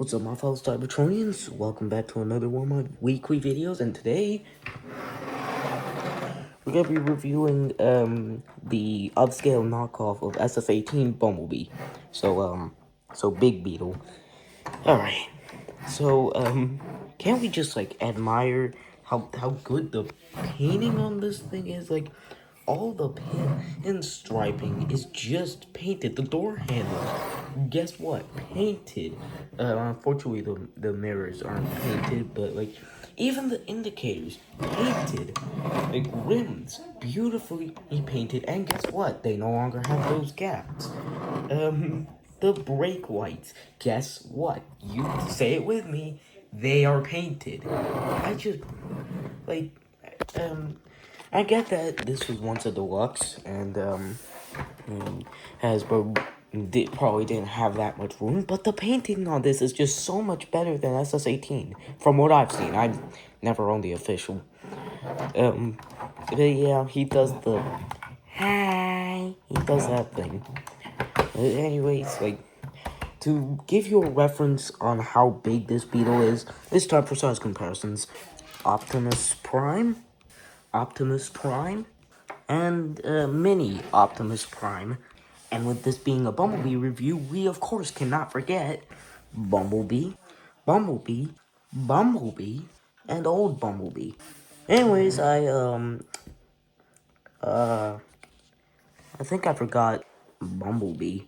What's up, my fellow Cybertronians? Welcome back to another one of my weekly videos, and today we're gonna be reviewing the upscale knockoff of SS18 Bumblebee. So Big Beetle. Alright. So can't we just admire how good the painting on this thing is? Like, all the pinstriping is just painted. The door handles, guess what? Painted. Unfortunately, the mirrors aren't painted, but like even the indicators painted. Like rims, beautifully painted. And guess what? They no longer have those gaps. The brake lights. Guess what? You say it with me. They are painted. I just like I get that this was once a deluxe and Hasbro probably didn't have that much room, but the painting on this is just so much better than SS18 from what I've seen. I've never owned the official. But yeah, he does the hi. He does that thing. Anyways, to give you a reference on how big this beetle is, it's time for size comparisons. Optimus Prime, and Mini Optimus Prime. And with this being a Bumblebee review, we of course cannot forget Bumblebee, Bumblebee, and Old Bumblebee. Anyways, I think I forgot Bumblebee.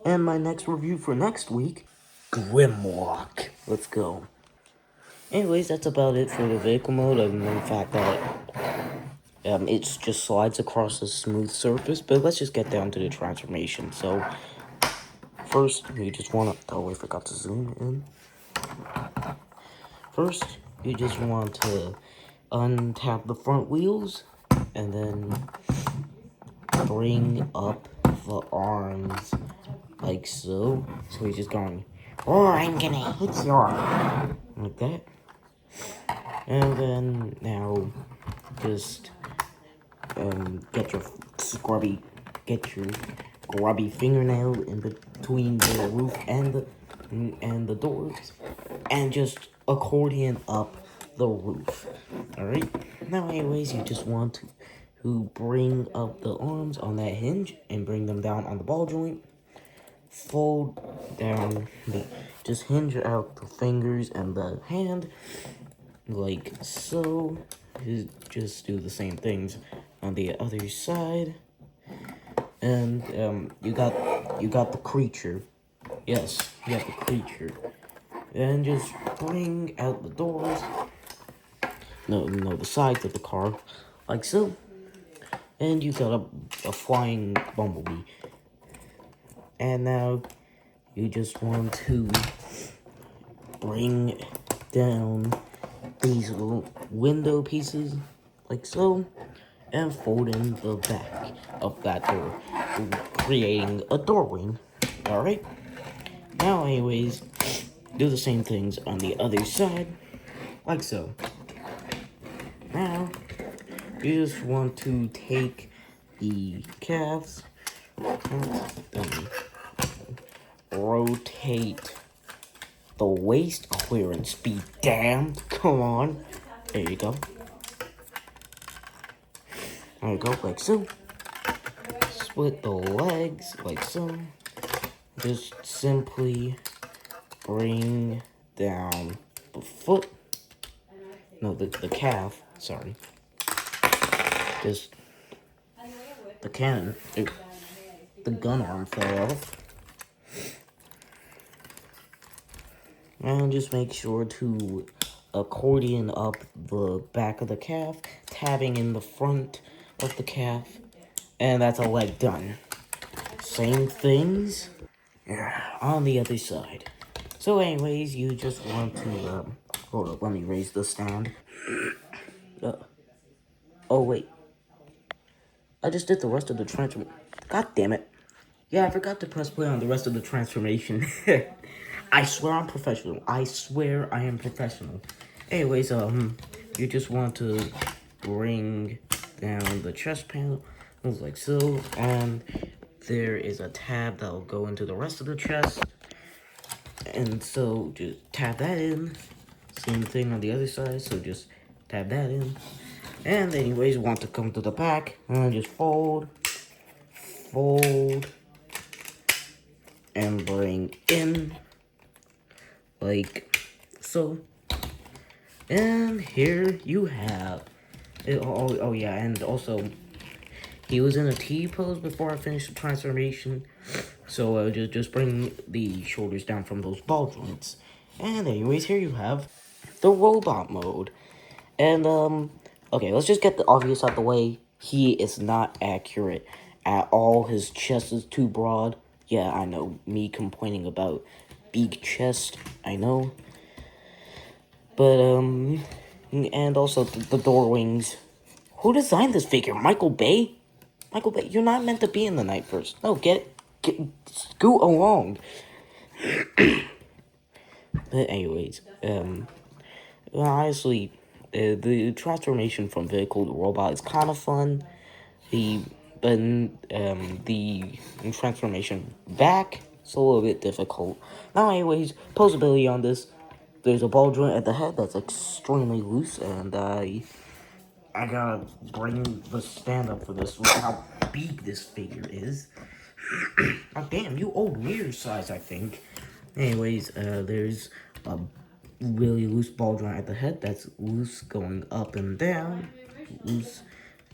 And my next review for next week, Grimlock. Let's go. Anyways, that's about it for the vehicle mode, other than the fact that it just slides across a smooth surface. But let's just get down to the transformation. So, first, you just want to... Oh, I forgot to zoom in. First, you just want to untap the front wheels, and then bring up the arms like so. So he's just going, oh, I'm gonna hit you, like that. And then now just get your grubby fingernail in between the roof and the doors, and just accordion up the roof. All right. Now, anyways, you just want to bring up the arms on that hinge and bring them down on the ball joint. Fold down just hinge out the fingers and the hand like so. Just do the same things on the other side. And you got the creature. Yes, you got the creature. And just bring out the doors. No, the sides of the car, like so. And you got a flying Bumblebee. And now you just want to bring down these little window pieces, like so, and fold in the back of that door, creating a door wing. Alright? Now, anyways, do the same things on the other side, like so. Now, you just want to take the calves, rotate the waist clearance, be damned. Come on. There you go. There you go, like so. Split the legs, like so. Just simply bring down the foot. No, the calf, sorry. Just the cannon. The gun arm fell off. And just make sure to accordion up the back of the calf, tabbing in the front of the calf, and that's a leg done. Same things on the other side. So anyways, you just want to, hold up, let me raise the stand. Oh wait, I just did the rest of the transformation. God damn it. Yeah, I forgot to press play on the rest of the transformation. I swear I'm professional. I swear I am professional. Anyways, you just want to bring down the chest panel, like so, and there is a tab that will go into the rest of the chest. And so just tab that in. Same thing on the other side, so just tab that in. And anyways, want to come to the back, and just fold, fold, and bring in, like so. And here you have it. Oh yeah, and also he was in a T pose before I finished the transformation, so just bring the shoulders down from those ball joints. And anyways, here you have the robot mode. And okay, let's just get the obvious out the way. He is not accurate at all. His chest is too broad. Yeah, I know, me complaining about big chest, I know. But and also the door wings. Who designed this figure? Michael Bay? Michael Bay, you're not meant to be in the night first. No, get scoot along. But anyways, well, honestly, the transformation from vehicle to robot is kind of fun. The the transformation back is a little bit difficult. Now, anyways, poseability on this. There's a ball joint at the head that's extremely loose, and I gotta bring the stand up for this. Look how big this figure is. Oh damn, you old mirror size, I think. Anyways, there's a really loose ball joint at the head that's loose going up and down, loose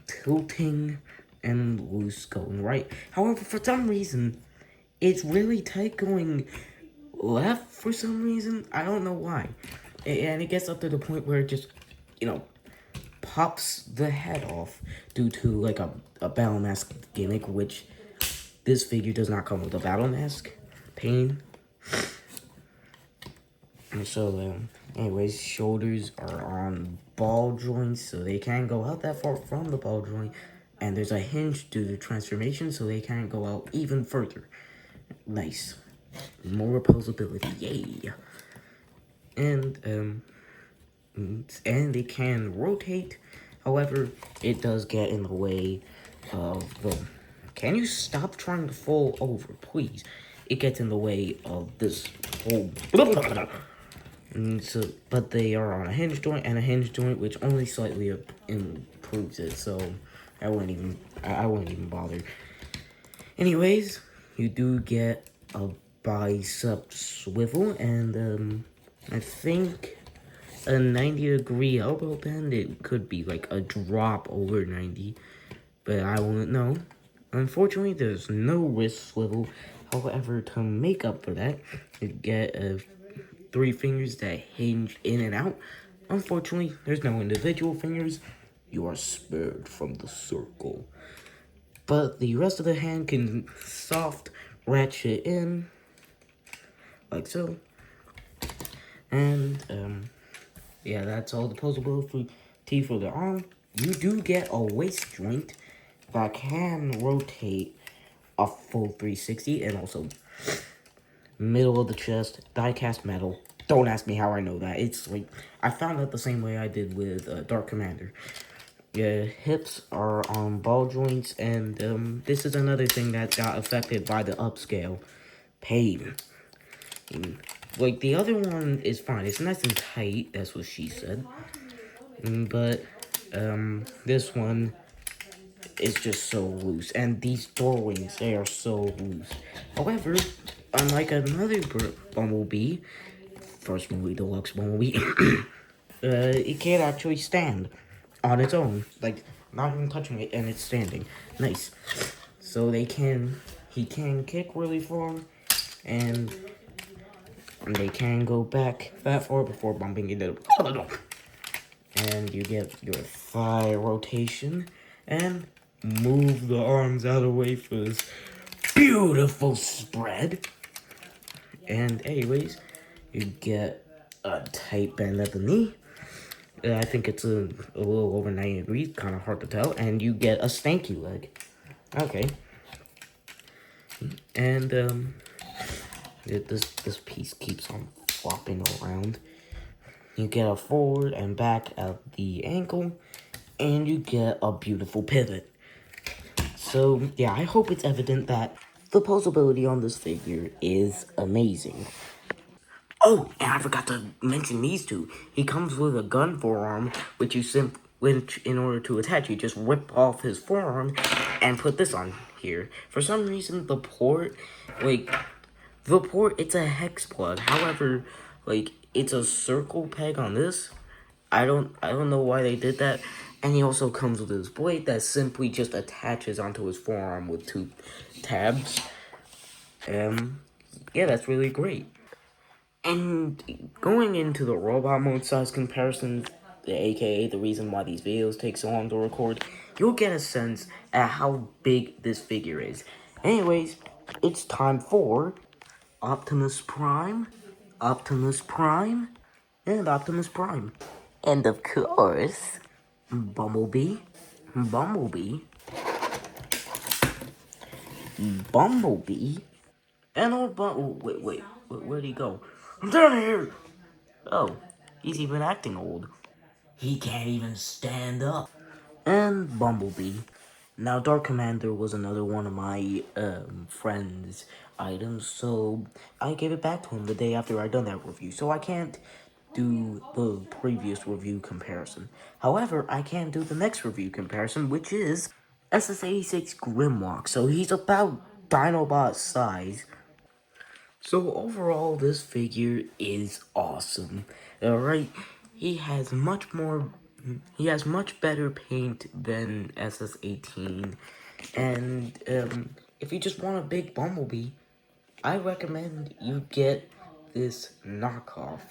tilting, and loose going right. However, for some reason, it's really tight going left for some reason. I don't know why. And it gets up to the point where it just, you know, pops the head off due to like a battle mask gimmick, which this figure does not come with a battle mask. Pain. And so, anyways, shoulders are on ball joints, so they can't go out that far from the ball joint. And there's a hinge due to transformation, so they can't go out even further. Nice. More poseability, yay. And they can rotate. However, it does get in the way of the... Can you stop trying to fall over, please? It gets in the way of this whole... And so, but they are on a hinge joint and a hinge joint, which only slightly improves it. So I wouldn't even bother. Anyways, you do get a bicep swivel and I think a 90-degree elbow bend. It could be like a drop over 90, but I won't know. Unfortunately, there's no wrist swivel. However, to make up for that, you get 3 fingers that hinge in and out. Unfortunately, there's no individual fingers. You are spared from the circle. But the rest of the hand can soft ratchet in, like so. And, yeah, that's all the poseability for the arm. You do get a waist joint that can rotate a full 360, and also middle of the chest, die-cast metal. Don't ask me how I know that. It's like, I found out the same way I did with Dark Commander. Yeah, hips are on ball joints, and this is another thing that got affected by the upscale. Pain. Like, the other one is fine. It's nice and tight, that's what she said. But, this one is just so loose. And these door wings, they are so loose. However, unlike another Bumblebee, first movie, Deluxe Bumblebee, it can't actually stand on its own. Like, not even touching it, and it's standing. Nice. So he can kick really far, and they can go back that far before bumping into the... And you get your thigh rotation, and move the arms out of the way for this beautiful spread. And anyways, you get a tight bend at the knee. I think it's a little over 90 degrees, kind of hard to tell. And you get a stanky leg. Okay. And this piece keeps on flopping around. You get a forward and back at the ankle, and you get a beautiful pivot. So yeah, I hope it's evident that the poseability on this figure is amazing. Oh, and I forgot to mention these two. He comes with a gun forearm, which which in order to attach, you just rip off his forearm and put this on here. For some reason, the port, it's a hex plug. However, it's a circle peg on this. I don't know why they did that. And he also comes with his blade that simply just attaches onto his forearm with two tabs. Yeah, that's really great. And going into the robot mode size comparison, aka the reason why these videos take so long to record, you'll get a sense at how big this figure is. Anyways, it's time for Optimus Prime, Optimus Prime, and Optimus Prime. And of course, Bumblebee, Bumblebee, Bumblebee, and old wait, where'd he go? I'm down here! Oh, he's even acting old. He can't even stand up. And Bumblebee. Now, Dark Commander was another one of my friend's items, so I gave it back to him the day after I done that review, so I can't do the previous review comparison. However, I can do the next review comparison, which is SS86 Grimlock. So he's about Dinobot size. So overall, this figure is awesome. Alright, he has much better paint than SS18. And if you just want a big Bumblebee, I recommend you get this knockoff.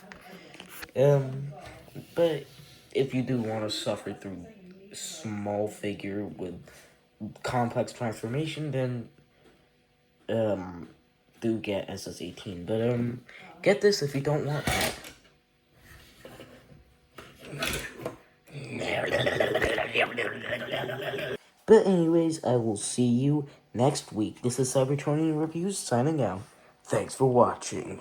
But if you do want to suffer through small figure with complex transformation, then do get SS18. But get this if you don't want that. But anyways, I will see you next week. This is Cybertronian Reviews signing out. Thanks for watching.